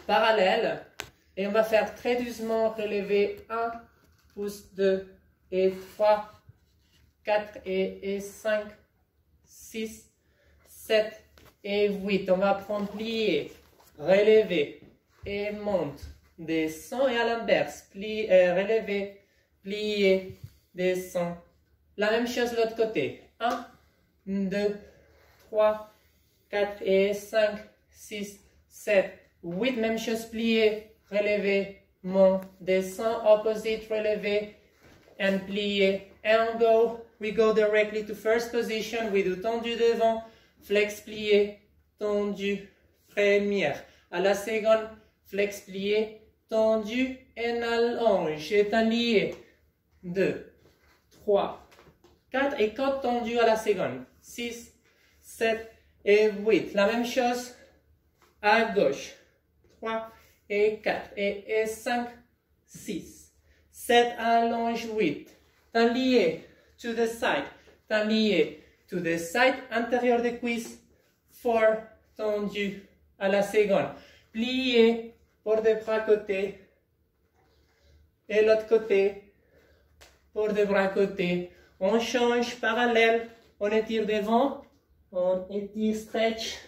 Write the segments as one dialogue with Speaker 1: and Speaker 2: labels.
Speaker 1: parallèle. Et on va faire très doucement relever 1, pouce 2 et 3, 4 et 5, 6, 7 et 8. On va prendre plier, relever et monte. Descend et à l'inverse. Relever, plier, descend. La même chose de l'autre côté. 1, 2, 3, 4 et 5, 6, 7, 8. Même chose, plier, relever, monte, descend, opposite, relever, and plier. And we go directly to first position. We do tendu devant, flex, plier, tendu, première. À la seconde, flex, plier, tendu, et allonge, étalé. 2, 3, 4 et 4 tendu à la seconde. 6, 7 et 8. La même chose à gauche. 3 et 4 et 5, 6, 7, allonge, 8. Taillé to the side. Taillé to the side. Intérieur des cuisses. 4, tendu à la seconde. Plié pour des bras côté. Et l'autre côté pour des bras côté. On change parallèle. On étire devant. On étire, stretch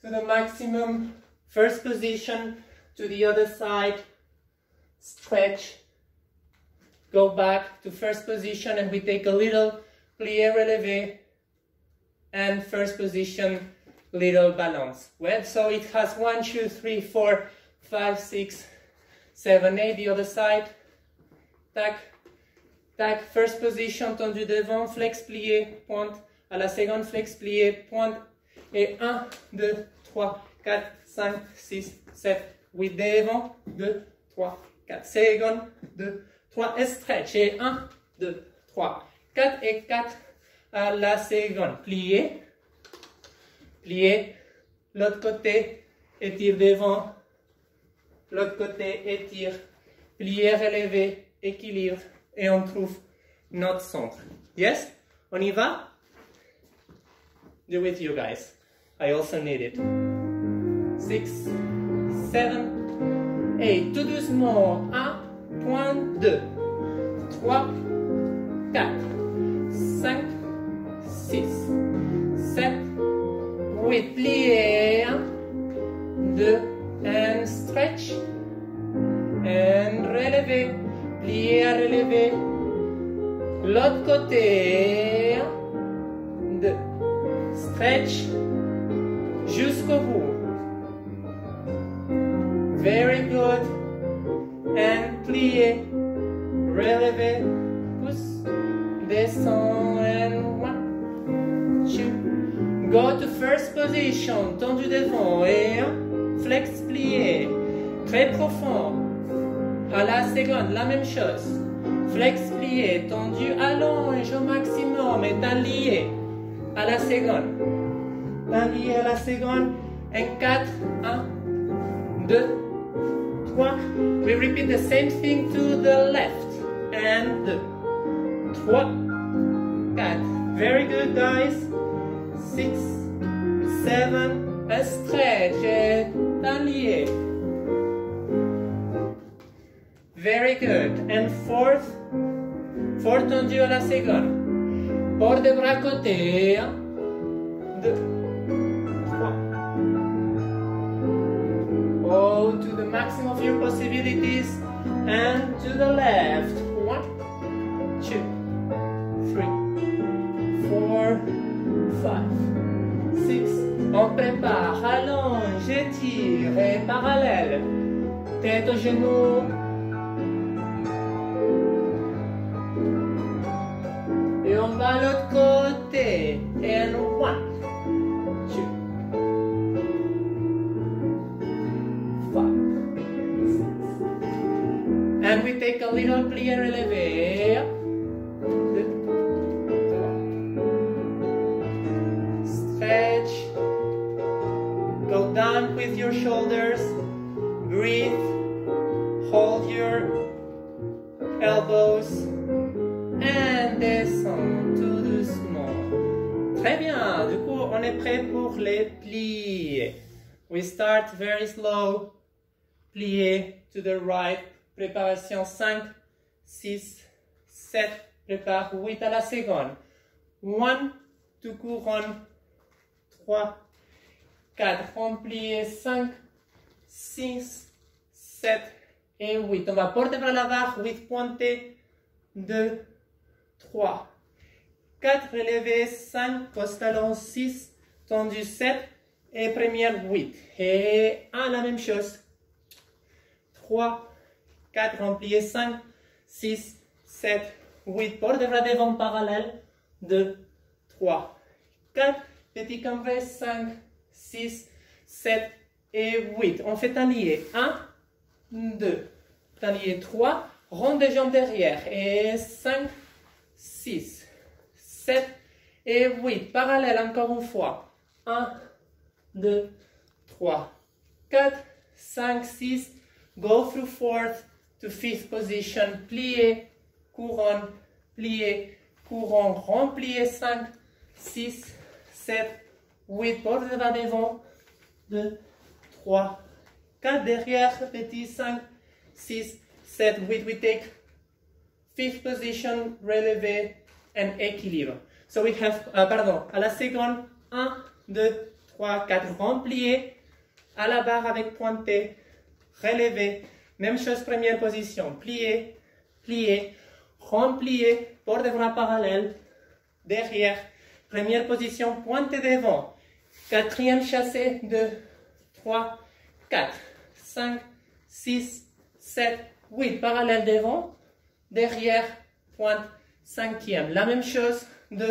Speaker 1: to the maximum. First position to the other side. Stretch. Go back to first position and we take a little plié relevé. And first position, little balance. Well, so it has 1, 2, 3, 4, 5, 6, 7, 8. The other side. Tac, tac. First position, tendu devant, flex, plié, pointe. À la seconde, flex, plié, pointe. Et 1, 2, 3, 4, 5, 6, 7, 8. Devant. 2, 3, 4. Seconde. 2, 3. Et stretch. Et 1, 2, 3, 4 et 4. À la seconde, plié, plié, l'autre côté, étire devant, l'autre côté, étire, plié, relevé, équilibre, et on trouve notre centre. Yes? On y va? Do it you guys. I also need it. 6, 7, 8. Tout doucement. 1, 2, 3, 4, 5, 6, 7, 8, plié, 1, 2, and stretch, and relevé, plié à relever, l'autre côté, 1, 2, stretch, jusqu'au bout, very good, and plié, relevé, pousse, descend, and 1, 2, go to first position, tendu devant, et flex, plié, très profond, à la seconde, la même chose, flex, plié, tendu, allonge au maximum, et taillé, à la seconde, taillé à la seconde, et 4, 1, 2, 3, we repeat the same thing to the left, and 2, 3, 4, very good guys, 6, 7, a stretch, et taillé, very good, and fourth tendu à la seconde, port des bras côté, 1, 2, 3, oh, to the maximum of your possibilities, and to the left, 1, 2, 3, 4, 5, 6, on prépare, allonge, étire et parallèle, tête au genou, et on va à l'autre côté, and 1, 2, 5, 6, and we take a little plié relevé, 2, 3, stretch, go down with your shoulders, breathe, hold your elbows, and descend tout doucement. Très bien, du coup on est prêt pour les pliés. We start very slow. Plié to the right. Préparation 5, 6, 7. Prépare 8 à la seconde. 1, tu couronnes. 3, 4. Plié 5, 6, 7 et 8. On va porter vers la barre. 8 pointés. 2, 3, 4 relevés, 5, postalon 6, tendu 7 et première 8. Et 1, la même chose. 3, 4, remplié 5, 6, 7, 8. Porte vers devant parallèle. 2, 3, 4. Petit cambré 5, 6, 7 et 8. On fait tailler 1, 2, tailler 3. Rond des jambes derrière. Et 5, 6, 7 et 8. Parallèle encore une fois. 1, 2, 3, 4, 5, 6. Go through fourth to fifth position. Plié, couronne, plié, couronne, rond, plié. 5, 6, 7, 8. Porte vers devant. 2, 3, 4 derrière. Petit 5, 6, 7, 8. We take fifth position, relevé, and équilibre. So we have, à la seconde, 1, 2, 3, 4, remplié, à la barre avec pointé, relevé, même chose, première position, plié, plié, remplié, porte de bras parallèle, derrière, première position, pointé devant, quatrième chassé, 2, 3, 4, 5, 6, 7, 8, parallèle devant, derrière, pointe, cinquième. La même chose, 2,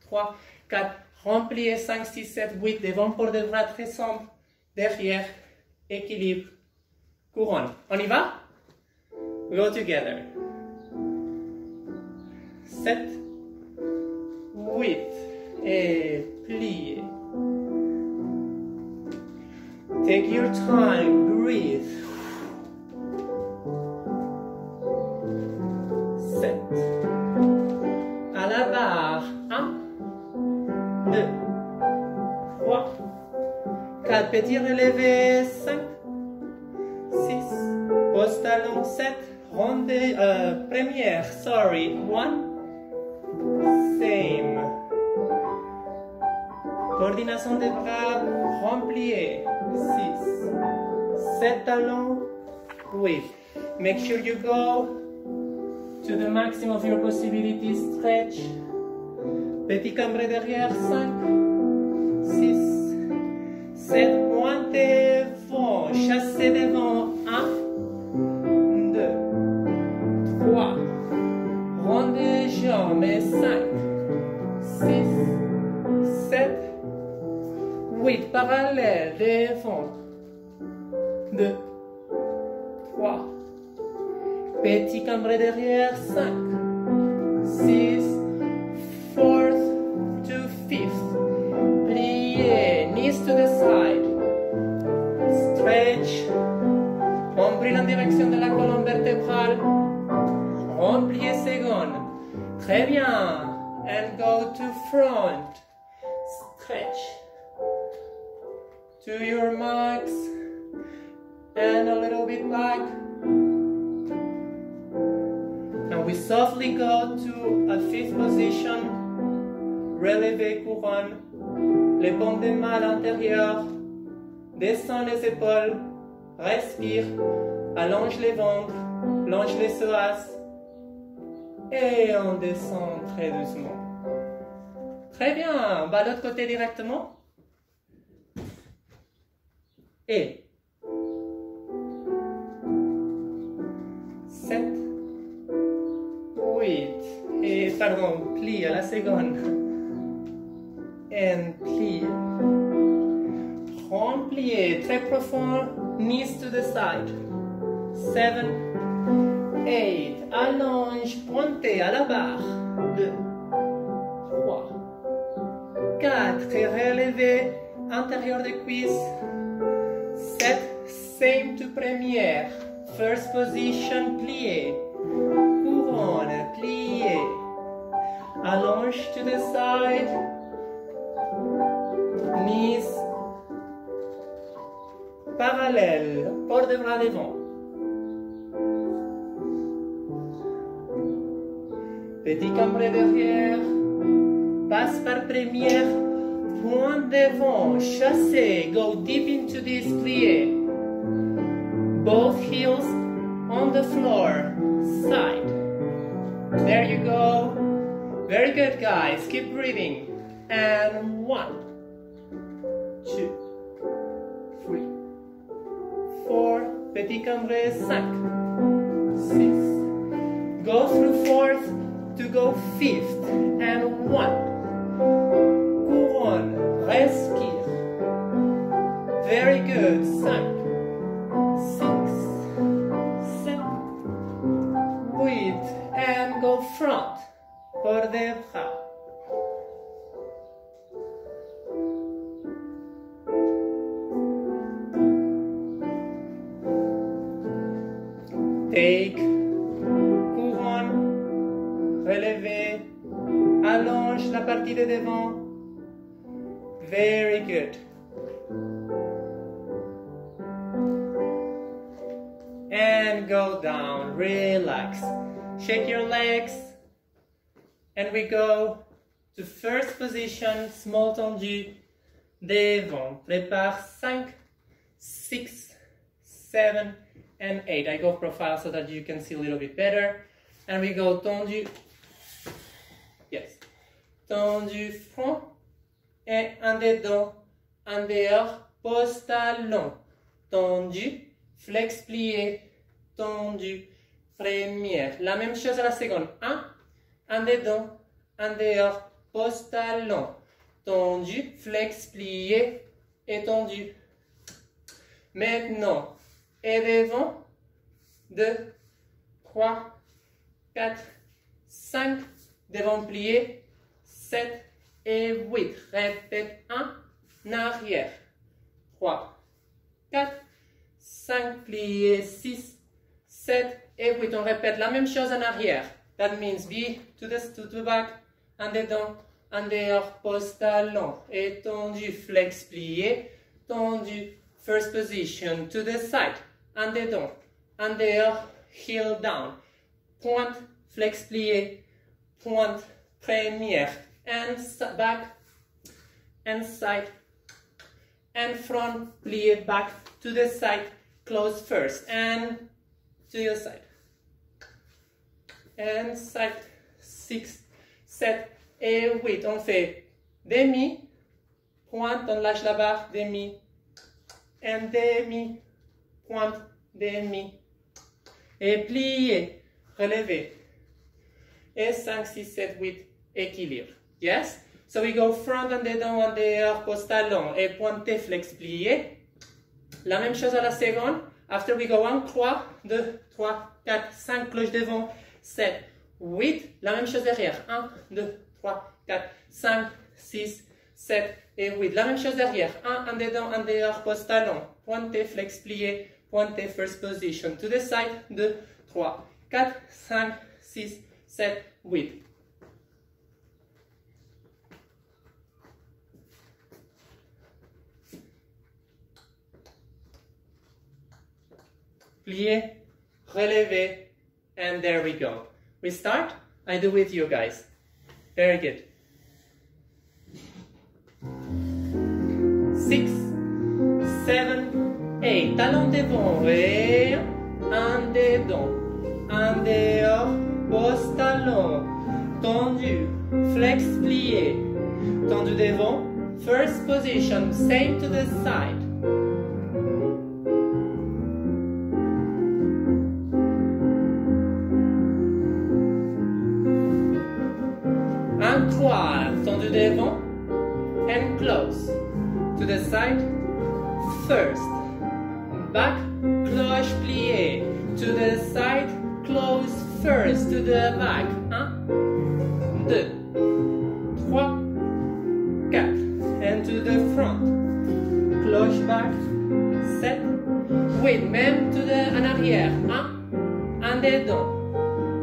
Speaker 1: 3, 4, remplié, 5, 6, 7, 8, devant pour des bras très sombres, derrière, équilibre, couronne. On y va? Go together. 7, 8, et plié. Take your time, breathe. 7. À la barre. 1, 2, 3, 4. Petit relevé. 5, 6. Postalon 7. Rondé. Première. Sorry. 1. Same. Coordination des bras. Remplié. 6. 7 talons. 8. Make sure you go to the maximum of your possibilities. Stretch. Petit cambré derrière. 5, 6, 7. Pointez devant. Chassez devant. 1, 2, 3. Rondez jambes. 5, 6, 7, 8. Parallèle. Devant. 2, 3. Petit cambré derrière, 5, 6, 4th to 5th. Plié, knees to the side. Stretch. Nombril en direction de la colonne vertébrale. Remplié seconde. Très bien. And go to front. Stretch. To your max. And a little bit back. And we softly go to a fifth position. Relevé couronne. Les paumes des mains à l'intérieur. Descends les épaules. Respire. Allonge les ventres. Longe les psoas. Et on descend très doucement. Très bien. On va de l'autre côté directement. Et 7, 8, et pardon, plie à la seconde, et plie, remplié, très profond, knees to the side, 7, 8, allonge, pointez à la barre, 2, 3, 4, et relevé, intérieur des cuisses, 7, same to première. First position, plié. Couronne, plié. Allonge to the side. Knees parallèle, port des bras devant. Petit cambré derrière, passe par première, point devant, chassé, go deep into this plié. Both heels on the floor, side. There you go. Very good, guys. Keep breathing. And 1, 2, 3, 4. Petit cambré, 5, 6. Go through 4th to go 5th. And 1. Couronne, respire. Very good. 5, 6, 7, 8. And go front. Port des bras. Take, couronne, relevez, allonge la partie de devant. Very good. And go down, relax. Shake your legs. And we go to first position, small tendu, devant. Prépare 5, 6, 7, and 8. I go profile so that you can see a little bit better. And we go tendu, yes, tendu front, et un dedans, un dehors, pose talon, tendu, flex plié, tendu, première. La même chose à la seconde, un dedans, un dehors, pose talon, tendu, flex plié, et tendu. Maintenant, et devant, 2, 3, 4, 5, devant plié, 7 et 8. Répète 1, arrière, 3, 4, 5, plié, 6, 7 et 8. On répète la même chose en arrière. That means be to the back, un dedans, un dehors, pose talon, et tendu, flex plié, tendu, first position, to the side, un dedans, un dehors, heel down, pointe, flex plié, pointe, première, and back, and side, and front, plié, back, to the side, close first, and to your side, and side, 6, 7, et 8. On fait demi, pointe, on lâche la barre, demi, and demi, pointe, demi, et plié, relevé, et 5, 6, 7, 8, équilibre. Yes? So we go front and dedans, en dehors, pose talon, et pointe, flex, plié. La même chose à la seconde. After we go 1, 3, 2, 3, 4, 5, cloche devant, 7, 8. La même chose derrière. 1, 2, 3, 4, 5, 6, 7 et 8. La même chose derrière. 1, en dedans, en dehors, pose talon, pointe, flex, plié, pointe, first position. To the side, 2, 3, 4, 5, 6, 7, 8. Plié, relevé, and there we go. We start. I do with you guys. Very good. 6, 7, 8. Talon devant et un dedans, un dehors, pose talon, tendu, flex plié, tendu devant, first position, same to the side. Tendu devant and close to the side first, back, cloche plié, to the side, close first, to the back, 1, 2, 3, 4, and to the front, cloche back, 7, 8, même to the en arrière, 1, un dedans,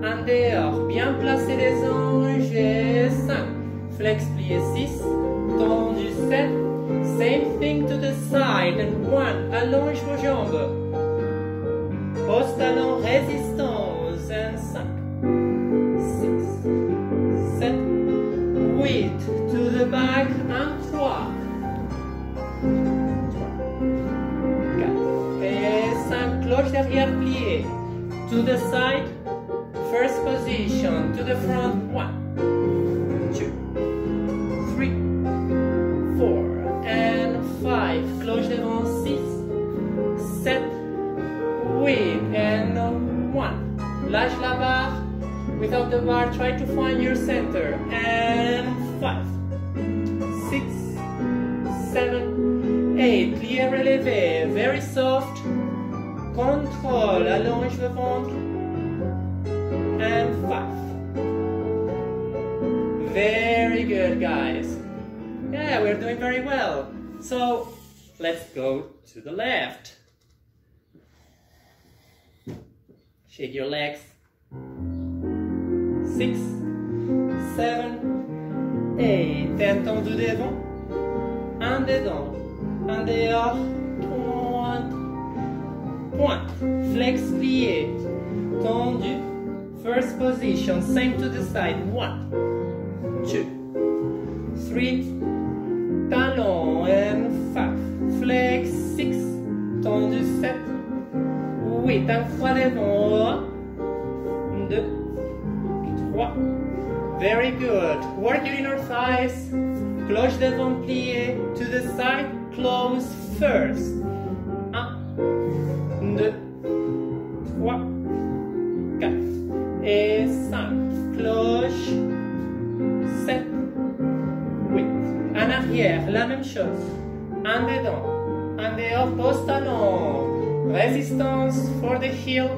Speaker 1: un dehors, bien placé les anges, 5, flex plié 6, tendu 7, Same thing to the side, and 1, allonge vos jambes. Pose talon, résistance, and 5, 6, 7, 8, to the back, and 3, 4, et 5, cloche derrière pliée. To the side, first position, to the front, 1, 2, 3, 4, and 5, cloche devant, 6, 7, 8, and 1, lâche la barre, without the bar, try to find your center, and 5, 6, 7, 8, plié relevé, very soft, control, allonge le ventre, and 5. Very good, guys. Yeah, we're doing very well. So, let's go to the left. Shake your legs. 6, 7, 8. Tendu devant. Un dedans. Un dehors. Point. Flex plié. Tendu. First position. Same to the side. 1, 2, 3. Talon and 5. Flex 6. Tendu 7. 8. Un fois devant. 2, 3. Very good. Work your inner thighs. Cloche devant plié. To the side. Close first. 1, 2, 3, 4 et 5. Cloche. 7, 8. En arrière, la même chose. Un dedans. Un dehors, pose talon. Résistance for the heel.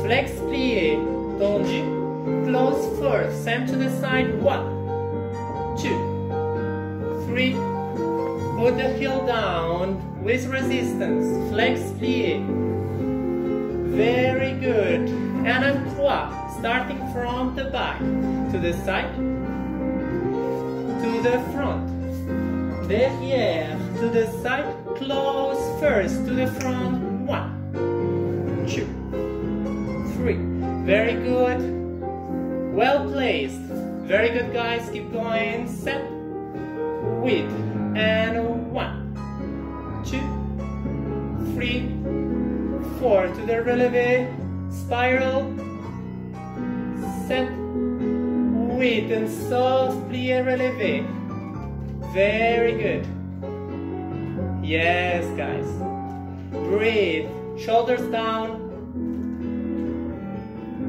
Speaker 1: Flex plié. Tendu. Close first. Same to the side. 1, 2, 3. Put the heel down with resistance. Flex plié. Very good. And a 3. Starting from the back. To the side. To the front. Derrière. To the side. Close first. To the front. 1, 2, 3. Very good. Well placed. Very good, guys. Keep going. Set. With. And 1, 2, 3, 4. To the relevé. Spiral. Set. With. And soft plié relevé. Very good. Yes, guys. Breathe. Shoulders down.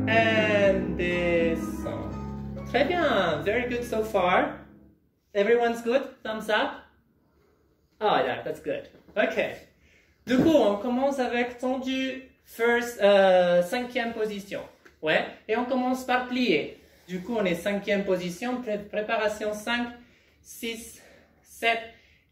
Speaker 1: And descend. Très bien. Very good so far. Everyone's good? Thumbs up? Oh, yeah, that's good. Okay. Du coup, on commence avec tendu first, 5e position. Ouais. Et on commence par plier. Du coup, on est 5e position. Préparation 5, 6, 7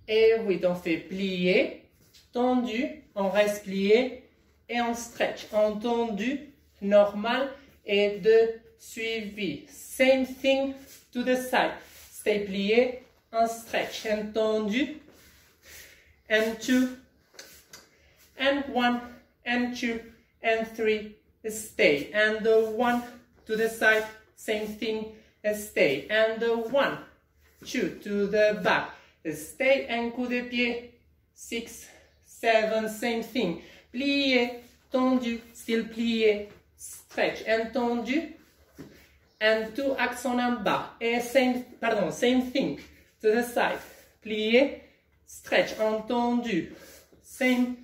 Speaker 1: et 8. On fait plier, tendu, on reste plié et on stretch. En tendu, normal et de suivi. Same thing to the side. Stay plié, un stretch. And tendu, and 2, and 1, and 2, and 3, stay. And the 1 to the side, same thing, stay. And the 1, 2 to the back, stay. And coup de pied, 6, 7, same thing. Plié, tendu, still plié, stretch. And tendu, and 2 accents en bas. Et same thing to the side. Plié, stretch, entendu. Same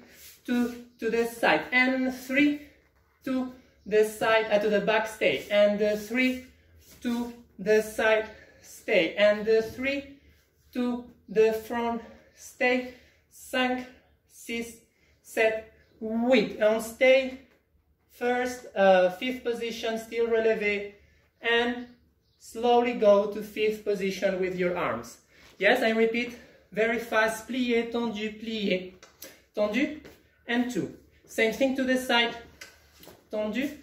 Speaker 1: to the side. And 3 to the side, to the back, stay. And 3 to the side, stay. And 3 to the front, stay. 5, 6, 7, 8. And stay. First, 5th position, still relevé. And slowly go to 5th position with your arms. Yes, I repeat, very fast, plié, tendu, plié, tendu, and 2. Same thing to the side, tendu,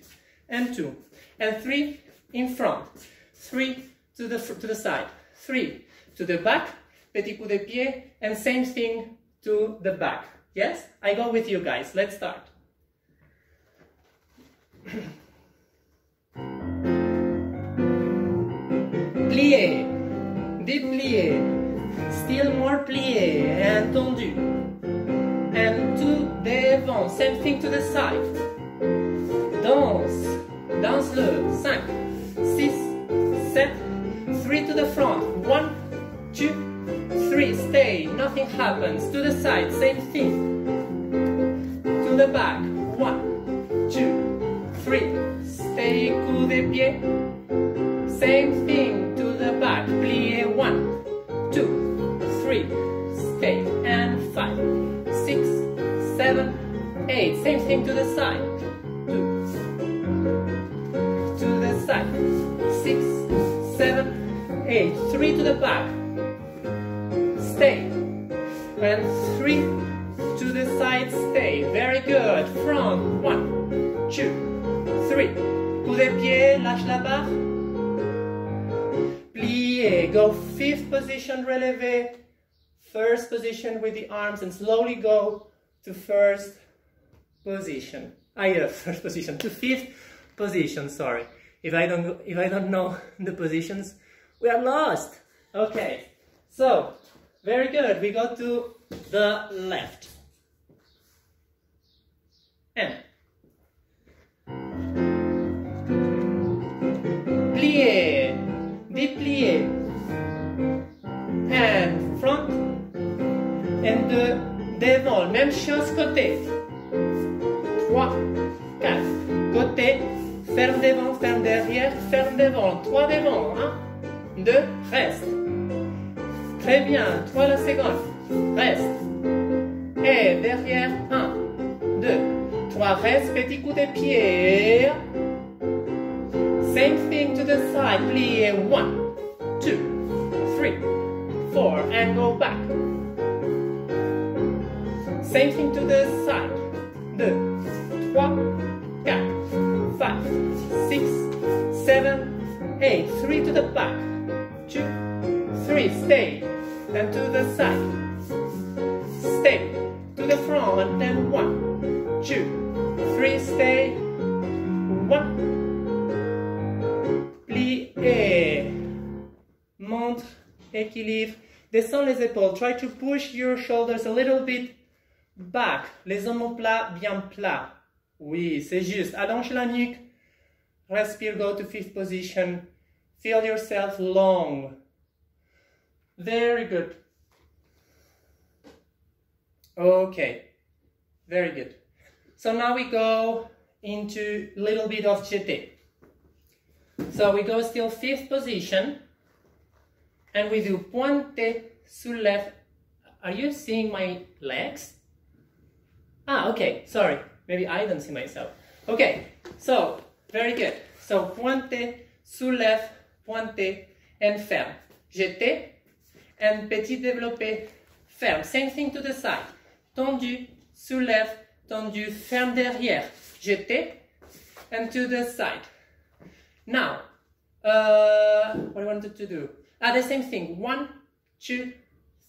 Speaker 1: and 2. And 3 in front, 3 to the side, 3 to the back, petit coup de pied, and same thing to the back. Yes? I go with you guys. Let's start. Plié, déplié, still more plié, and tendu. And to devant, same thing to the side. Danse, danse-le, 5, 6, 7, 3 to the front, 1, 2, 3, stay, nothing happens, to the side, same thing, to the back, 1, 2, 3, stay, coup de pied, same thing, to the back, plié, 1, 2, 3, stay, and 5, 6, 7, 8, same thing to the side, 2, to the side, 6, 7, 8, 3 to the back, stay, and 3 to the side, stay, very good, front, 1, 2, 3, coup de pied, lâche la barre, plié, go 5th position, relevé, 1st position with the arms, and slowly go to 1st position, first position, to 5th position, sorry, if I don't know the positions, we are lost. Okay, so, very good, we go to the left. And plié, déplié, and front, and devant, même chose côté. 3, 4, côté, ferme devant, ferme derrière, ferme devant, 3 devant, 1, 2, reste. Très bien, 3 la seconde, reste. Et derrière, 1, 2, 3, reste, petit coup de pied. Same thing to the side, plié, 1, 2, 3, 4, and go back. Same thing to the side, 2, 3, 4, 5, 6, 7, 8, 3 to the back, 2, 3, stay, and to the side, stay, to the front, and then 1, 2, 3, stay, 1, plié, montre, équilibre, descends les épaules, try to push your shoulders a little bit back, les omoplats bien plats, oui, c'est juste, allonge la nuque, respire, go to 5th position, feel yourself long, very good, okay, very good, so now we go into a little bit of jeté, so we go still 5th position, and we do pointe, soulève, are you seeing my legs? Ah, okay, sorry, maybe I don't see myself. Okay, so, very good. So, pointe, soulève, pointe, and ferme. Jeté, and petit développé, ferme. Same thing to the side. Tendu, soulève, tendu, ferme derrière. Jeté, and to the side. Now, what I wanted to do? The same thing. 1, 2,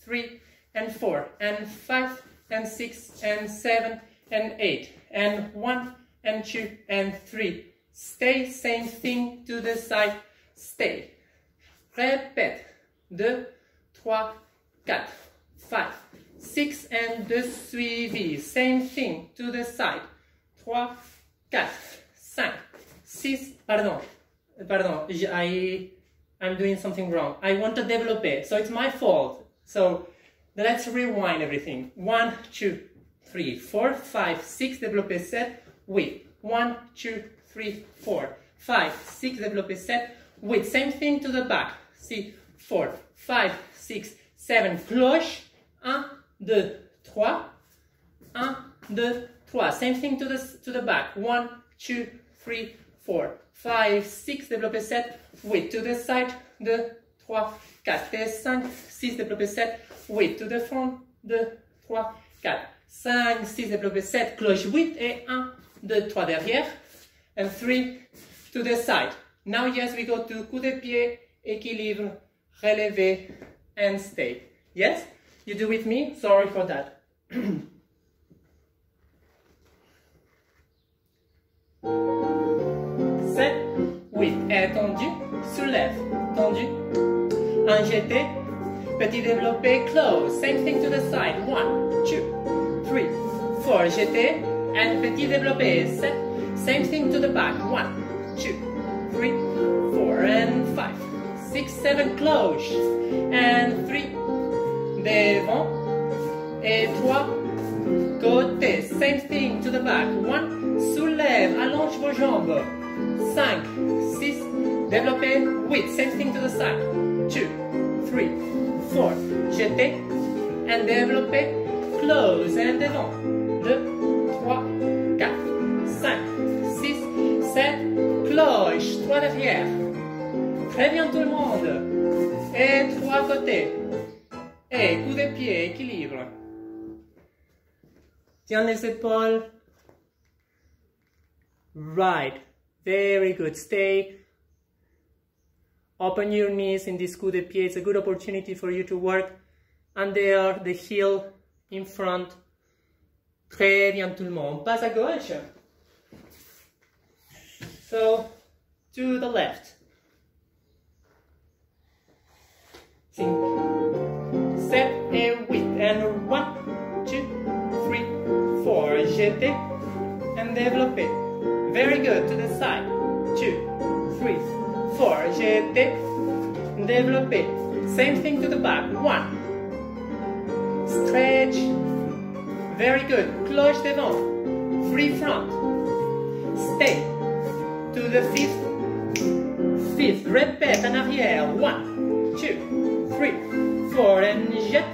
Speaker 1: 3, and 4, and 5, and 6, and 7, and 8, and 1, and 2, and 3. Stay, same thing to the side, stay. Répète. 2, 3, 4, 5, 6, and 2 suivis. Same thing to the side. 3, 4, 5, 6, pardon, I'm doing something wrong. I want to développer, so it's my fault. So, let's rewind everything. 1, 2, 3, 4, 5, 6, développer 7, 8. 1, 2, 3, 4, 5, 6, développer 7, 8. Same thing to the back. See, 4, 5, 6, 7, cloche. 1, 2, 3. 1, 2, 3. Same thing to the back. 1, 2, 3, 4, 5, 6, développer 7, 8. To the side, 2, 3, 4, 5, 6, développer 7, 8. To the front, 2, 3, 4, 5, 6, développer 7, cloche 8, et 1, 2, 3 derrière, and 3 to the side. Now, yes, we go to coup de pied, équilibre, relevé, and stay. Yes? You do with me? Sorry for that. Set, with étendu, soulève, tendu, un jeté, petit développé, close, same thing to the side, 1, 2, 3, 4, jeté, and petit développé, set, same thing to the back, 1, 2, 3, 4, and 5, 6, 7, close, and 3, devant, et 3, côté, same thing to the back, 1, soulève, allonge vos jambes, 5, 6, développé, 8, same thing to the side, 2, 3, 4, jeté, and développé, close, and devant, 2, 3, 4, 5, 6, 7, cloche, 3 derrière, très bien tout le monde, et 3 côtés, et coup de pied, équilibre, tiens les épaules, right, very good, stay, open your knees in this coup de pied, it's a good opportunity for you to work under the heel in front, très bien tout le monde, passe à gauche, so to the left, 5, 7 et 8, and 1, 2, 3, 4, jeté, and développé, very good, to the side, 2, 3, 4, jeté, développé, same thing to the back, 1, stretch, very good, cloche devant, free front, stay, to the fifth, répète en arrière, 1, 2, 3, 4, and jette,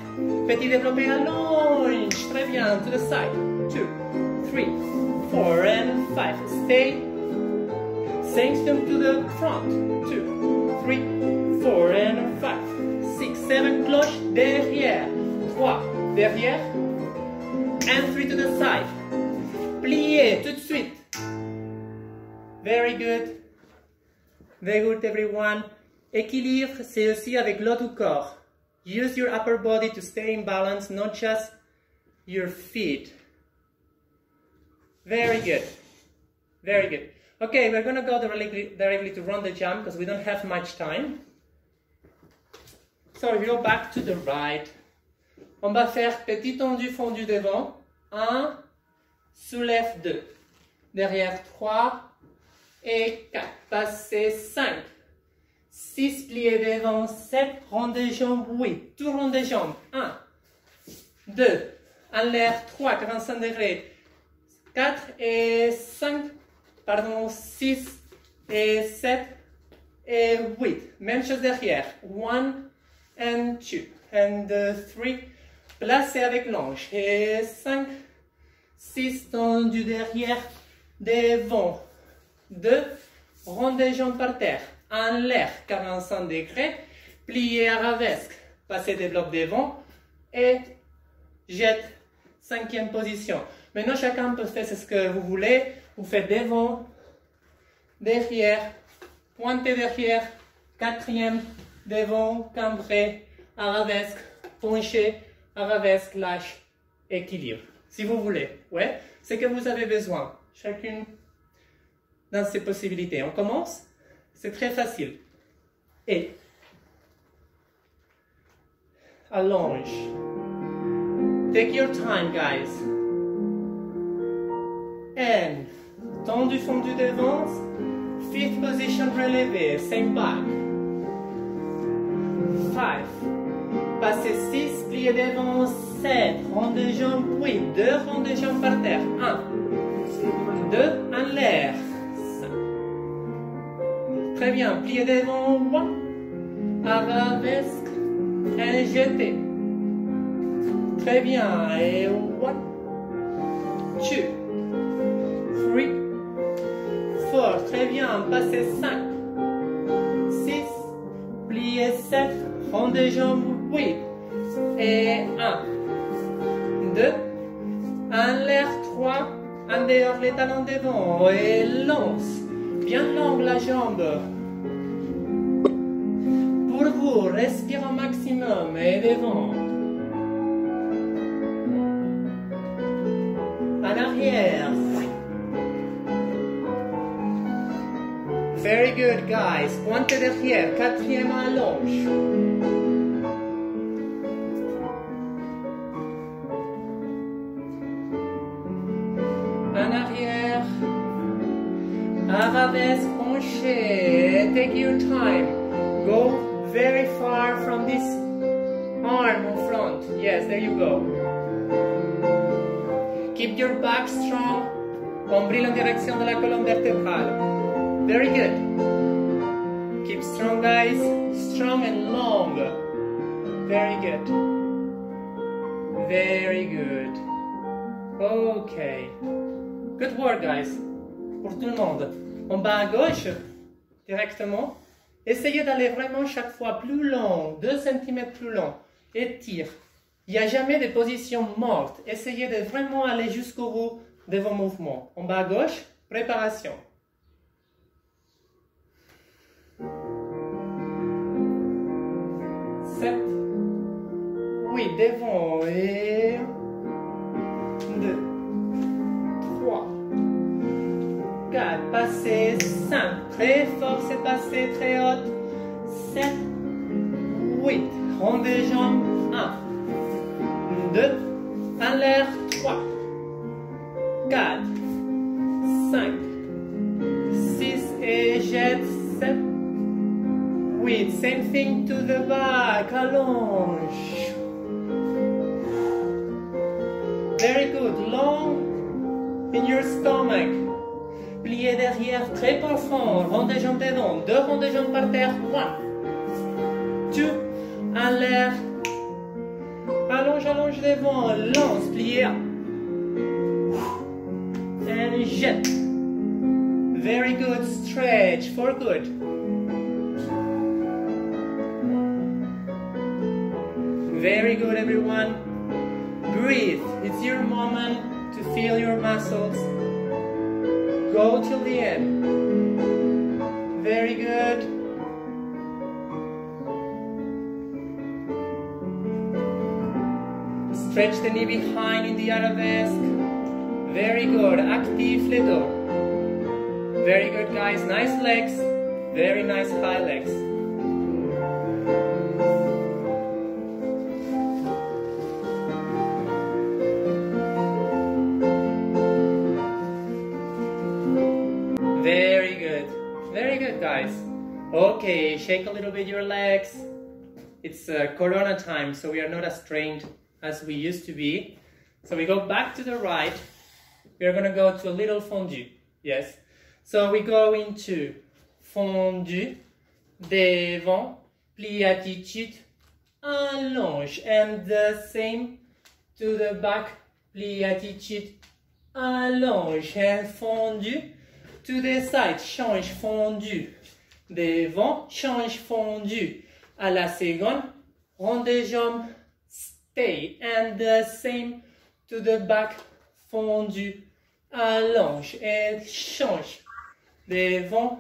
Speaker 1: petit développé, allonge, très bien, to the side, 2, 3, 4, and 5, stay, same thing to the front, 2, 3, 4, and 5, 6, 7, cloche, derrière, 3, derrière, and 3 to the side, plié, tout de suite, very good everyone, équilibre, c'est aussi avec l'autre du corps, use your upper body to stay in balance, not just your feet, very good, very good. Okay, we're going to go directly to run the jump because we don't have much time. So we go back to the right. On va faire petit tendu fondu devant. 1, soulève 2. Derrière 3 et 4. Passer 5. 6 pliés devant 7. Rond des jambes 8. Tourne des jambes. 1, 2. En l'air 3, 45 degrés. 4 et 5. Pardon, 6 et 7 et 8. Même chose derrière. 1 and 2 and 3. Placé avec l'ange. Et 5, 6 tendu derrière, devant. 2, rond des jambes par terre. En l'air, 45 degrés. Plié arabesque. Passez des blocs devant. Et jette. 5e position. Maintenant, chacun peut faire ce que vous voulez. Vous faites devant, derrière, pointé derrière, 4e, devant, cambré, arabesque, penché, arabesque, lâche, équilibre. Si vous voulez, ouais, c'est que vous avez besoin. Chacune dans ses possibilités. On commence? C'est très facile. Et allonge. Take your time, guys. And tendu fondu devant, 5th position relevé, same back. 5, passez 6, plié devant, 7, rond de jambes 8, 2 ronds de jambes par terre, 1, 2, en l'air, 5. Très bien, plié devant, 1, arabesque, et jeté. Très bien, et 1, 2, 3, 4, très bien, passez 5, 6, plié 7, rond de jambes 8, et 1, 2, en l'air 3, en dehors les talons devant, et lance, bien longue la jambe. Pour vous, respire au maximum, et devant. arrière. Very good, guys. Pointe derrière. Quatrième allonge. En arrière. Arabesque penché. Take your time. Go very far from this arm in front. Yes, there you go. Keep your back strong. Nombril en direction de la colonne vertébrale. Very good. Keep strong, guys. Strong and long. Very good. Very good. Okay. Good work, guys. Pour tout le monde. En bas à gauche, directement. Essayez d'aller vraiment chaque fois plus long, 2 cm plus long. Étire. Il n'y a jamais de position morte. Essayez de vraiment aller jusqu'au bout de vos mouvements. En bas à gauche, préparation. 7, 8, devant et 2, 3, 4, passez, 5, très fort, c'est passé, très haute, 7, 8, rond des jambes, 1, 2, en l'air, 3, 4, 5, 6 et jette, 7, 8, same thing to the back, allonge. Very good, long in your stomach. Plié derrière très profond, rond des jambes devant, 2 ronds de jambes par terre, 1, 2, en l'air. Allonge, allonge devant, lance, plié, and jette. Very good, stretch, for good. Very good, everyone. Breathe. It's your moment to feel your muscles. Go till the end. Very good. Stretch the knee behind in the arabesque. Very good. Active les dos. Very good, guys. Nice legs. Very nice high legs. Guys, okay, shake a little bit your legs. It's Corona time, so we are not as trained as we used to be. So we go back to the right. We are going to go to a little fondu. Yes. So we go into fondu, devant, plie attitude, allonge, and the same to the back, plie attitude, allonge, and fondu. To the side, change fondu. Devant, change fondu. À la seconde, rond des jambes, stay. And the same to the back, fondu. Allonge et change. Devant,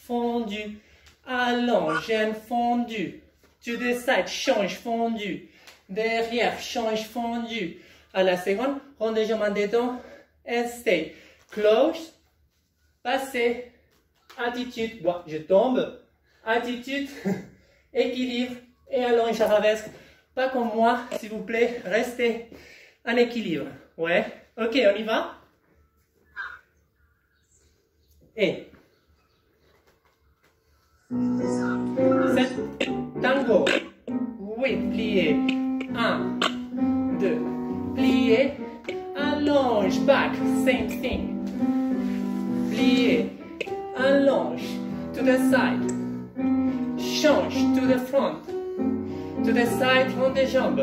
Speaker 1: fondu. Allonge and fondu. To the side, change fondu. Derrière, change fondu. À la seconde, rond des jambes en dedans and stay. Close. Passez, attitude, bon, je tombe, attitude, équilibre et allonge arabesque. Pas comme moi, s'il vous plaît, restez en équilibre. Ouais, ok, on y va? Et 7, tango, 8, plié, 1, 2, plié, allonge, back, same thing. Plié, allonge, to the side, change, to the front, to the side, rond des jambes,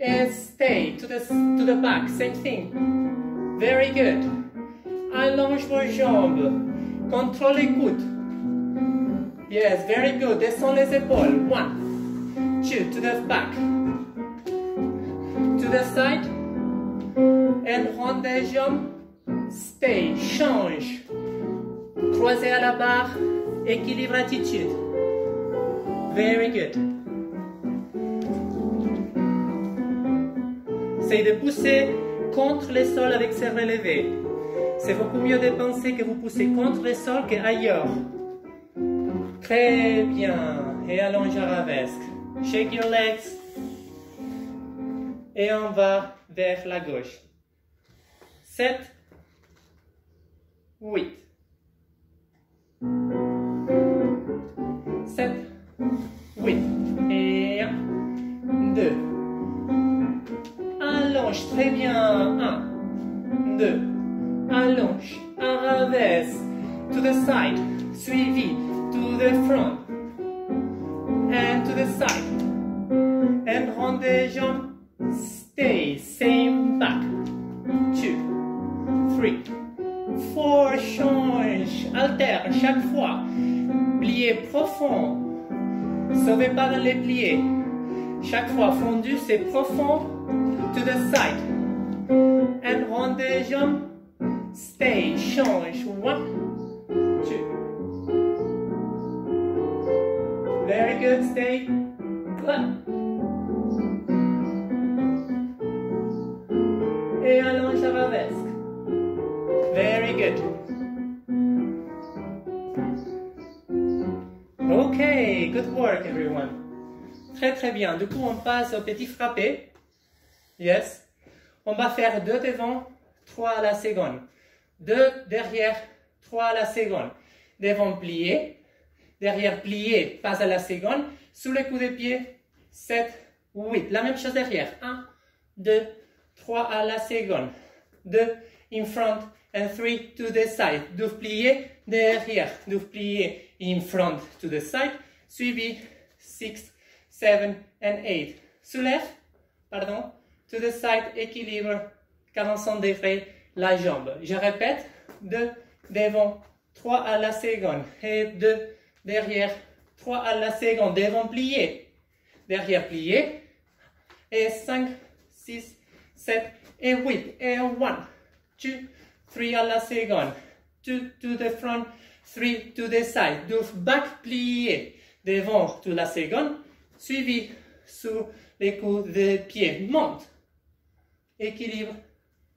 Speaker 1: and stay, to the back, same thing, very good, allonge vos jambes, contrôle les coudes, yes, very good, descends les épaules, 1, 2, to the back, to the side, and rond des jambes, stay, change, croisé à la barre, équilibre attitude. Very good. Essayez de pousser contre le sol avec ces relevés. C'est beaucoup mieux de penser que vous poussez contre le sol qu'ailleurs. Très bien. Et allonge arabesque. Shake your legs. Et on va vers la gauche. 7, 8. 7, 8. Et 1, 2. Allonge, très bien. 1, 2. Allonge, arabesque. To the side. Suivi. To the front. And to the side. And rond des jambes. Stay, same back. 2, 3, 4, change, alterne chaque fois. Plié profond. Sauvez pas dans les pliés. Chaque fois fondu, c'est profond. To the side. And rond des jambes. Stay, change. 1, 2. Very good, stay. Good. Et allonge arabesque. Very good. Okay, good work everyone. Très très bien. Du coup, on passe au petit frappé. Yes. On va faire 2 devant, 3 à la seconde. 2 derrière, 3 à la seconde. Devant plié. Derrière plié, passe à la seconde. Sous le coup de pied, 7, 8. La même chose derrière. 1, 2, 3 à la seconde. 2 in front and 3 to the side. 2 pliés derrière. 2 pliés in front to the side. Suivi 6, 7 and 8. Soulève, pardon, to the side, équilibre, 45 degrés la jambe. Je répète, 2 devant, 3 à la seconde. Et 2 derrière, 3 à la seconde. Devant plié, derrière plié. Et 5, 6, 7 et 8. Et 1, 2, 3 à la seconde. 2 to the front, 3 to the side. 2 back plié. Devant to la seconde. Suivi sous les coups de pied. Monte. Équilibre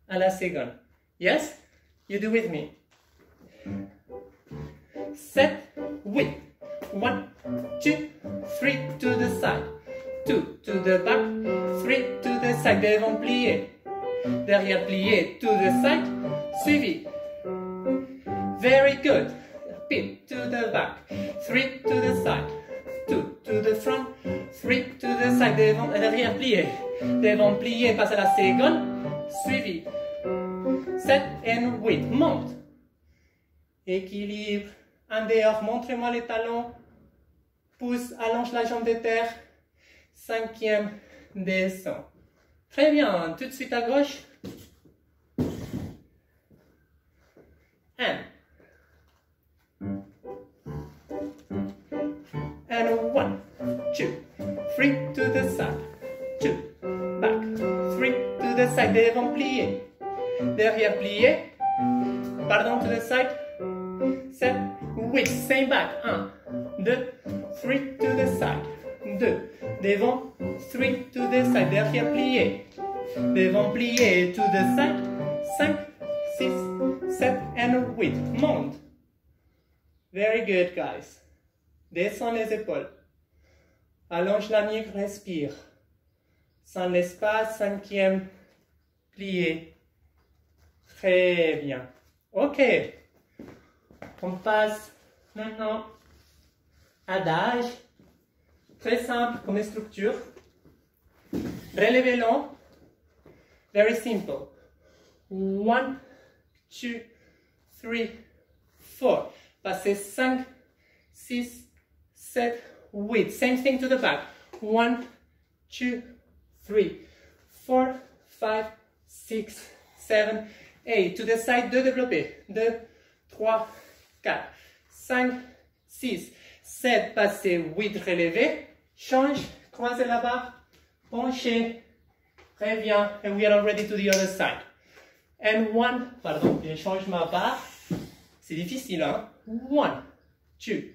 Speaker 1: à la seconde. Yes? You do with me. 7, 8. 1, 2, 3 to the side. 2 to the back. 3 to the side. Devant plié. Derrière plié to the side. Suivi. Very good. Repeat to the back. 3 to the side. 2 to the front. 3 to the side. Devant, derrière plié. Devant plié, passe à la seconde. Suivi. 7 and 8. Monte. Équilibre. En dehors, montrez-moi les talons. Pousse, allonge la jambe de terre. 5e, descend. Très bien. Tout de suite à gauche. And 1, 2, 3 to the side. 2, back. 3 to the side. Devant plié. Derrière plié. Pardon, to the side. 7, 8. Same back. 1, 2, 3 to the side. 2. Devant. 3 to the side. Derrière plié. Devant plié. To the side. 5, 6, 7 and 8. Monte. Very good, guys. Descends les épaules. Allonge la nuque, respire. Sans l'espace, 5e, plié. Très bien. Ok. On passe maintenant à adage. Très simple comme structure. Relevé long. Very simple. 1, 2, 3, 4. Passez 5, 6, 7, 8. Same thing to the back. 1, 2, 3, 4, 5, 6, 7, 8. To the side, 2 développés. 2, 3, 4, 5, 6, 7. Passez 8 relevés. Change, croisez la barre, penchez, reviens, and we are already to the other side. And 1, pardon, je change ma barre. C'est difficile, hein? 1, 2,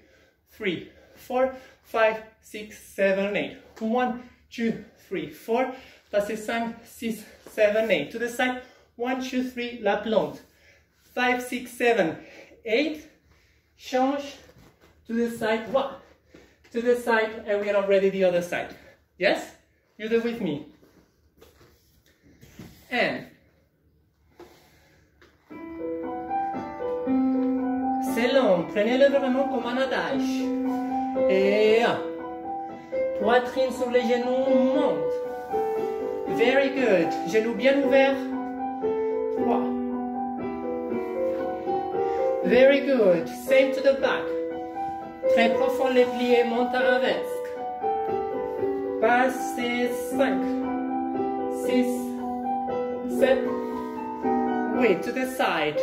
Speaker 1: 3, 4, 5, 6, 7, 8. 1, 2, 3, 4. Passez 5, 6, 7, 8. To the side. 1, 2, 3, la plante. 5, 6, 7, 8. Change to the side. 1, to the side, and we are already the other side. Yes? You do with me. And c'est long. Prenez-le vraiment comme un adage. Et 1. Poitrine sur les genoux, monte. Very good. Genoux bien ouverts. 3. Very good. Same to the back. Très profond les pliés, monte arabesque. Passez 5, 6, 7. Wait to the side.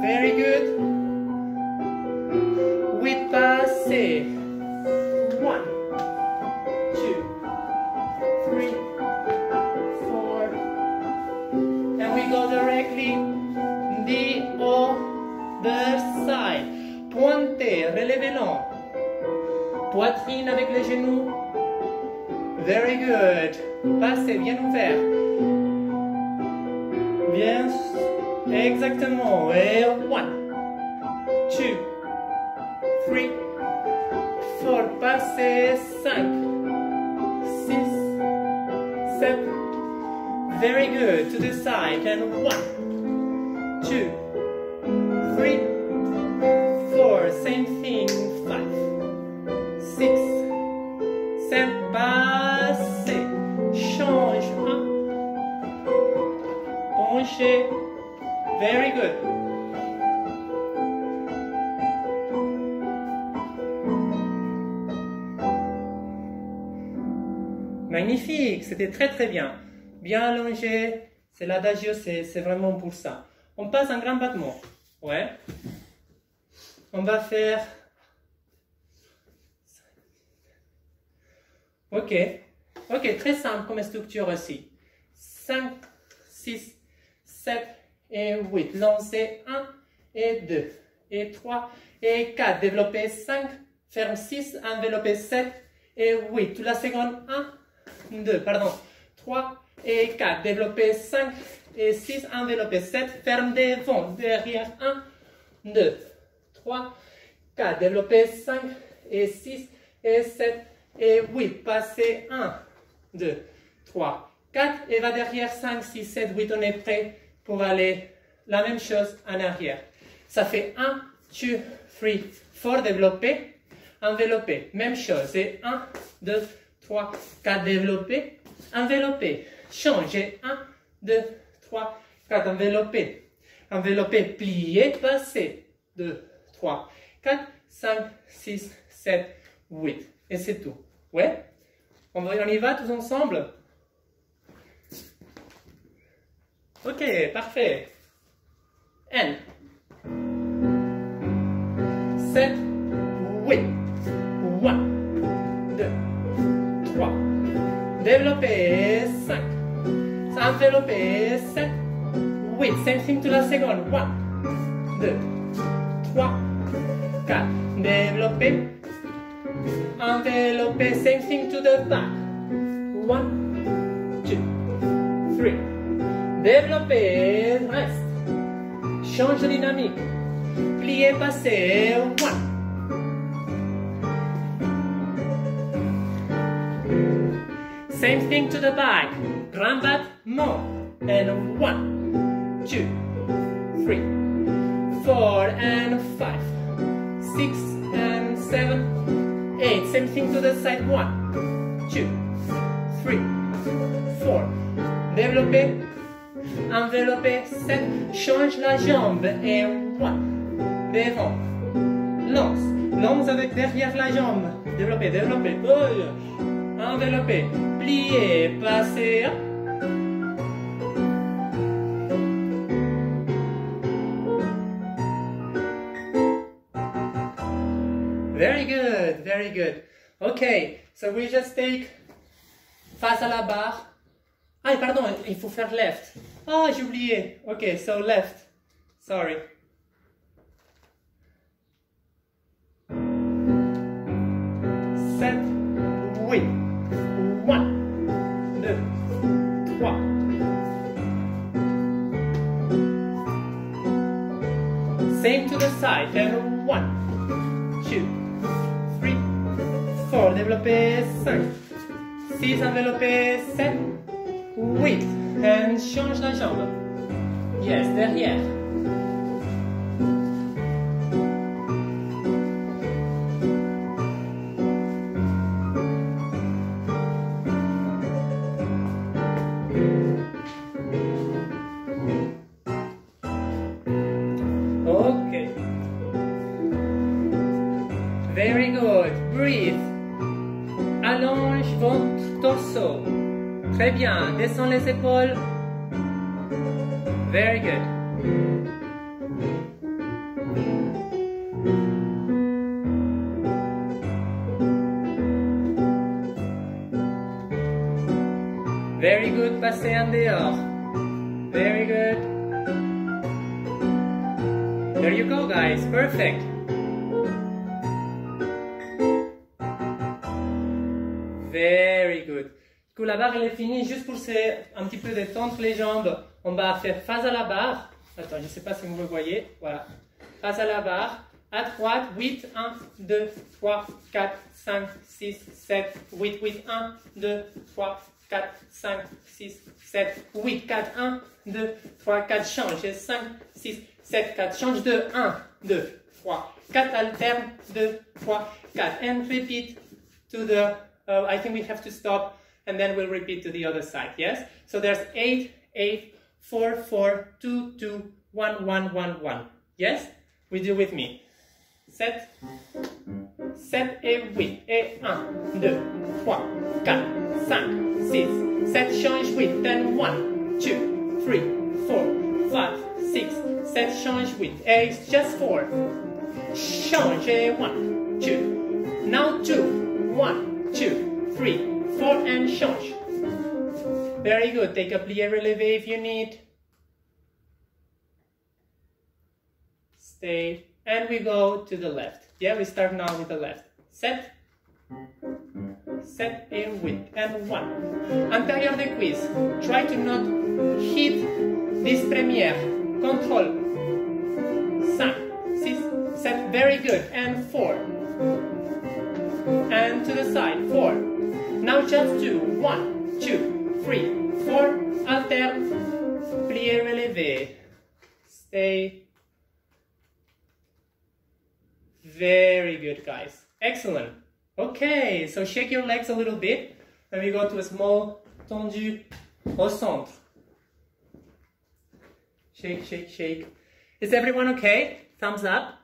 Speaker 1: Very good. With passé. 1, 2, 3, 4. And we go directly the other side. Pointez, relevez long. Poitrine avec les genoux. Very good. Passez bien ouvert. Bien. Exactement. Et 1, 2, 3, 4. Passez 5, 6, 7. Very good. To the side. And 1, 2, 3, 4. Same thing. 5, 6, 7. Passez. Change. 1. Penchez. Very good. Magnifique, c'était très très bien. Bien allongé, c'est l'adagio, c'est vraiment pour ça. On passe un grand battement. Ouais. On va faire... Ok. Ok, très simple comme structure aussi. 5, 6, 7 et 8. Lancez 1 et 2 et 3 et 4. Développez 5, ferme 6, enveloppez 7 et 8. Toute la seconde 1, 2, pardon. 3 et 4. Développez 5 et 6, enveloppez 7, ferme devant, derrière 1, 2, 3, 4. Développez 5 et 6 et 7 et 8. Passez 1, 2, 3, 4 et va derrière 5, 6, 7, 8. On est prêt pour aller la même chose en arrière. Ça fait 1, 2, 3, 4. Développer, envelopper. Même chose. Et 1, 2, 3, 4. Développer, envelopper. Changer. 1, 2, 3, 4. Envelopper. Envelopper, plier, passer. 2, 3, 4, 5, 6, 7, 8. Et c'est tout. Ouais? On y va tous ensemble? Ok, parfait. N. 7, 8. 1, 2, 3. Développer, 5. Envelopper, 7, 8. Same thing to la seconde. 1, 2, 3, 4. Développer. Envelopper, same thing to the back. 1, 2, 3. Développer, reste. Change de dynamique. Plier, passer. 1. Same thing to the back. Grand battement. And 1, 2, 3, 4, and 5, 6, and 7, 8. Same thing to the side. 1, 2, 3, 4. Développer. Envelopper, 7, change la jambe et 1, devant, lance, lance avec derrière la jambe, développer, développer, envelopper, plier, passer, very good, very good. Okay, so we just take face à la barre. Ah, pardon, il faut faire left. Oh, j'ai oublié. Ok, so left. Sorry. Set. Same to the side. And 1, 2, 3, 4. Développez 5, 6. Enveloppez 7, 8. And change la jambe. Yes, derrière. Okay. Very good. Breathe. Allonge votre torso. Très bien. Descends les épaules. Very good. Very good. Passez en dehors. Very good. There you go, guys. Perfect. Very good. Du coup, la barre elle est finie. Juste pour un petit peu détendre les jambes, on va faire face à la barre. Attends, je ne sais pas si vous me voyez. Voilà. Face à la barre. À droite, 8, 1, 2, 3, 4, 5, 6, 7, 8, 8, 1, 2, 3, 4, 5, 6, 7, 8, 4, 1, 2, 3, 4, change. Et 5, 6, 7, 4, change de 1, 2, 3, 4, alterne, 2, 3, 4. And repeat to the, I think we have to stop and then we'll repeat to the other side, yes? So there's 8, 8, 4, 4, 2, 2, 1, 1, 1, 1. Yes? We do with me. 7, 7 et 8. Et 1, 2, 3, 4, 5, 6, 7. Change 8. Then 1, 2, 3, 4, 5, 6, 7. Change 8. Et just 4. Change. Et 1, 2. Now 2. 1, 2, 3, 4. And change. Very good. Take a plié relevé if you need. Stay. And we go to the left. Yeah, we start now with the left. Set. Set and with. And 1. Antérieur des cuisses. Try to not hit this première. Control. 5, 6, 7. Very good. And 4. And to the side. 4. Now just 2. 1, 2, 3, 4. Alterne. Plié relevé. Stay. Very good, guys. Excellent. Okay, so shake your legs a little bit. And we go to a small tendu au centre. Shake, shake, shake. Is everyone okay? Thumbs up.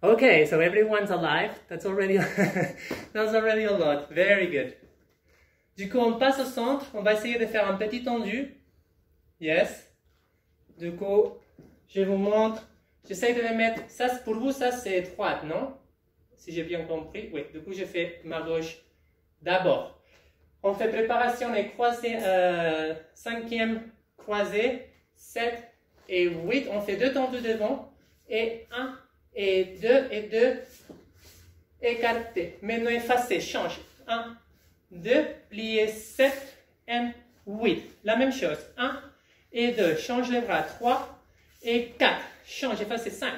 Speaker 1: Okay, so everyone's alive. That's already, that's already a lot. Very good. Du coup, on passe au centre. On va essayer de faire un petit tendu. Yes. Du coup, je vous montre. J'essaie de les mettre, ça pour vous, ça c'est droite, non? Si j'ai bien compris, oui. Du coup, je fais ma gauche d'abord. On fait préparation et croisée, 5e croisée, 7 et 8. On fait 2 tendus devant, et 1, et 2, et 2, écarté. Maintenant effacé, change. 1, 2, plié, 7 et 8. La même chose, 1 et 2. Change les bras, 3 et 4. Change, effacer 5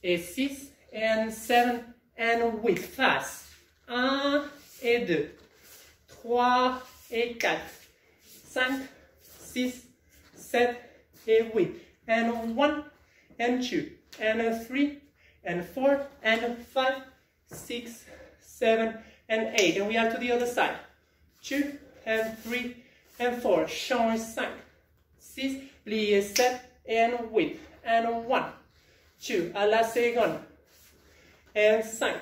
Speaker 1: et 6 et 7 et 8. Face. 1 et 2. 3 et 4. 5, 6, 7 et 8. And 1 and 2. And 3 and 4 and 5, 6, 7 and 8. And we are to the other side. 2 and 3 and 4. Change 5, 6, plié 7 et 8. And 1, 2, à la seconde, and 5,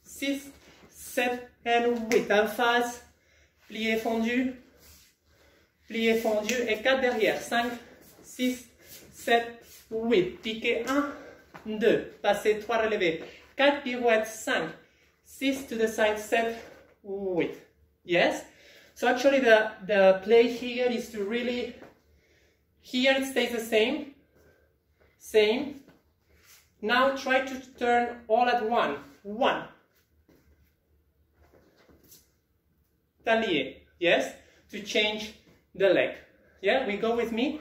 Speaker 1: 6, 7, and 8, en face, plié fondu, et 4 derrière, 5, 6, 7, 8, piqué 1, 2, passé 3 relevés, 4 pirouettes, 5, 6 to the side, 7, 8, yes? So actually the play here is to really, here it stays the same. Same. Now try to turn all at one. 1. Tablier. Yes? To change the leg. Yeah? We go with me.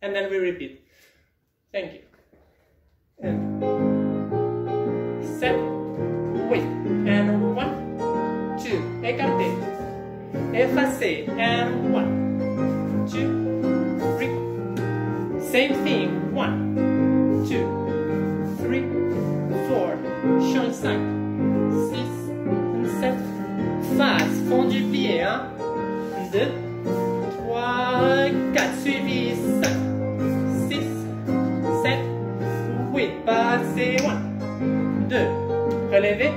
Speaker 1: And then we repeat. Thank you. And 7, 8, and 1, 2, écarté, effacé, and 1, 2, 3, same thing, 1, 2, 3, 4, change 5, 6, 7, face, fond du pied, 1, 2, 3, 4, suivi, 5, 6, 7, 8, passez, 1, 2, relevez,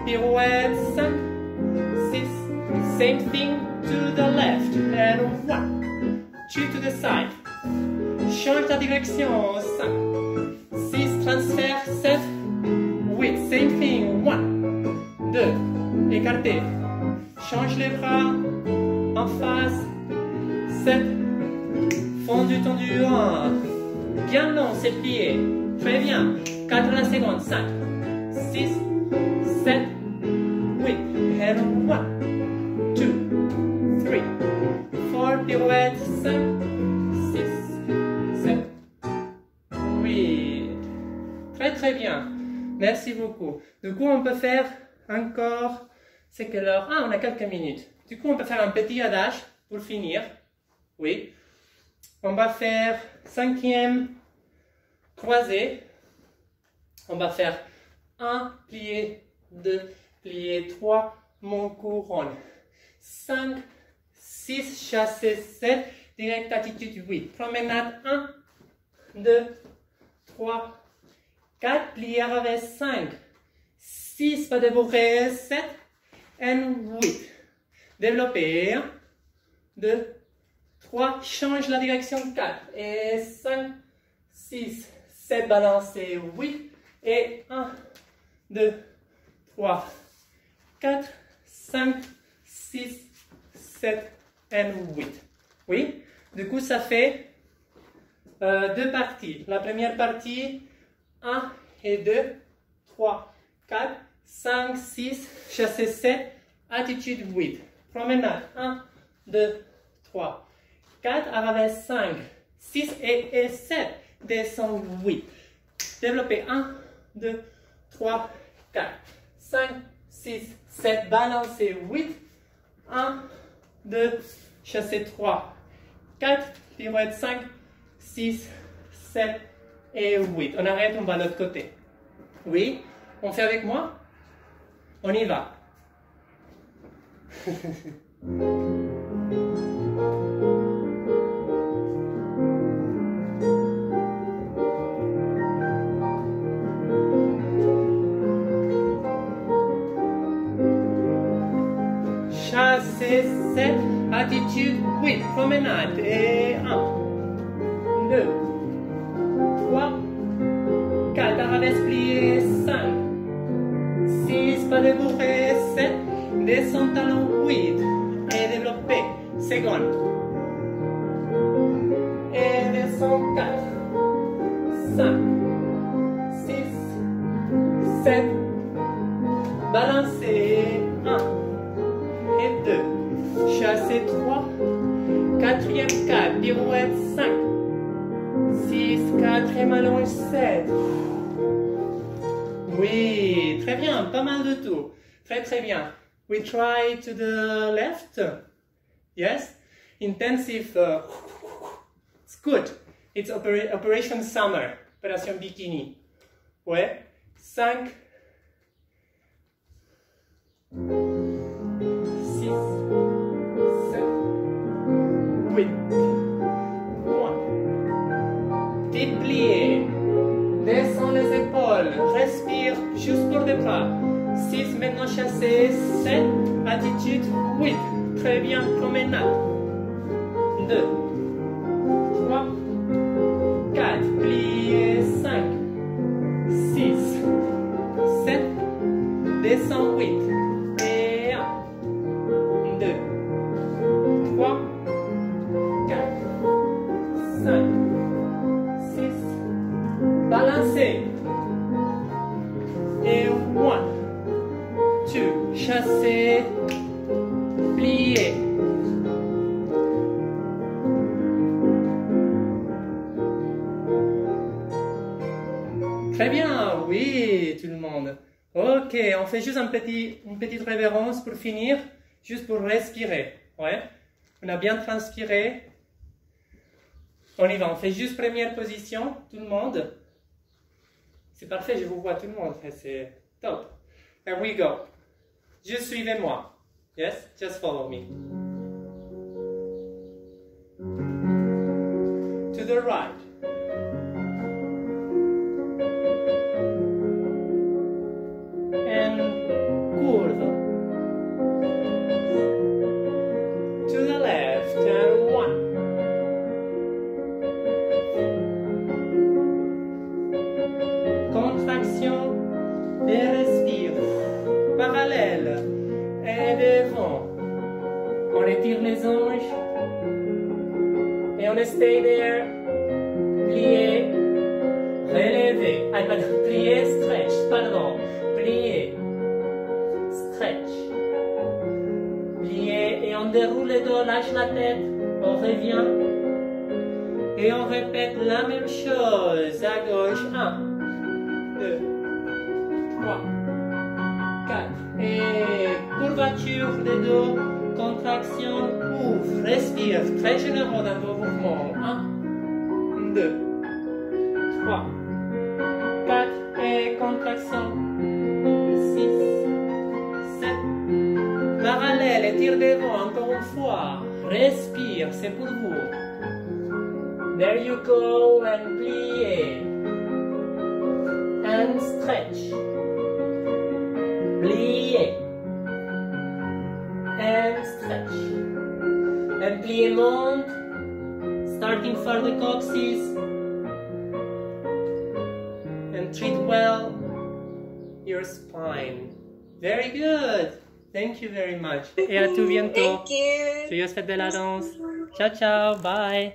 Speaker 1: pirouette, 5, 6, same thing to the left, and 1, 2 to the side, change la direction, 5, 6, transfert, 7, 8, same thing, 1, 2, écarté, change les bras, en face, 7, fondu, tendu, 1, bien long, c'est plié, très bien, 4 à la seconde, 5, 6, 7, 8, and 1, 2, 3, 4, pirouette, 5, 6, 7, 8, très bien, merci beaucoup. Du coup, on peut faire encore, c'est quelle heure? Ah, on a quelques minutes. Du coup, on peut faire un petit adage pour finir. Oui. On va faire 5e croisé. On va faire 1, plié, 2, plié, 3, mon couronne. 5, 6, chassé, 7, direct attitude 8. Promenade 1, 2, 3, 4, plié, revers 5, 6, pas de bourrée, 7, et 8. Développez, 1, 2, 3, change la direction, 4, et 5, 6, 7, balancez, 8, et 1, 2, 3, 4, 5, 6, 7, et 8. Oui, du coup ça fait 2 parties. La première partie, 1 et 2, 3, 4, 5, 6, chassé 7, attitude 8. Promenade 1, 2, 3, 4, arrivée 5, 6 et 7, descend 8. Développez 1, 2, 3, 4, 5, 6, 7, balancez 8, 1, 2, chassez 3, 4, pirouette 5, 6, 7 et 8. On arrête, on va de l'autre côté. Oui, on fait avec moi? On y va. Chassé 7, attitude 8, promenade et 1, 2, 3, 4, arabesque plié, 5, 6, pas de bourrée, 7, descend talon 8, et développé, seconde, et descend 4, 5, 6, 7, balancez, 1, et 2, chassez 3, 4e 4, pirouette 5, 6, 4e allonge 7. Oui, très bien, pas mal de tout. Très bien. We try to the left. Yes? Intensive. It's good. It's Operation Summer. Opération Bikini. Ouais. 5. 6. 7. 8. 1. Déplié. Descends les épaules. Respire juste pour les bras. 6, maintenant chassé, 7, attitude 8, très bien, promenade, 2, 3, 4, plié, 5, 6, 7, descend 8, et 1, 2, 3, 4, 5, 6, balancez, et 1, 2, chassez, pliez. Très bien, oui, tout le monde. Ok, on fait juste une petite révérence pour finir, juste pour respirer. Ouais. On a bien transpiré. On y va, on fait juste première position, tout le monde. C'est parfait, je vous vois tout le monde, c'est top. Here we go. Juste suivez-moi. Yes, just follow me. To the right. And curva. To the left and 1. Contraction et respire. Parallèle et devant. On étire les hanches et on stay there. Plier, relever. Ah, pardon, plier, stretch, pardon. Plier, stretch. Plier et on déroule les dos, lâche la tête, on revient. Et on répète la même chose à gauche. 1, 2, 3, 4. Et courbature des dos, contraction, ouvre, respire, très généreux dans vos mouvements. 1, 2, 3, 4. Et contraction. 6, 7. Parallèle, étire devant, encore une fois. Respire, c'est pour vous. There you go, and plier. And stretch. Plier. And stretch. And plier monte. Starting for the coccyx. And treat well your spine. Very good. Thank you very much. Et à tout bientôt.
Speaker 2: Thank you.
Speaker 1: Joyeuse fête de la danse. Ciao, ciao. Bye.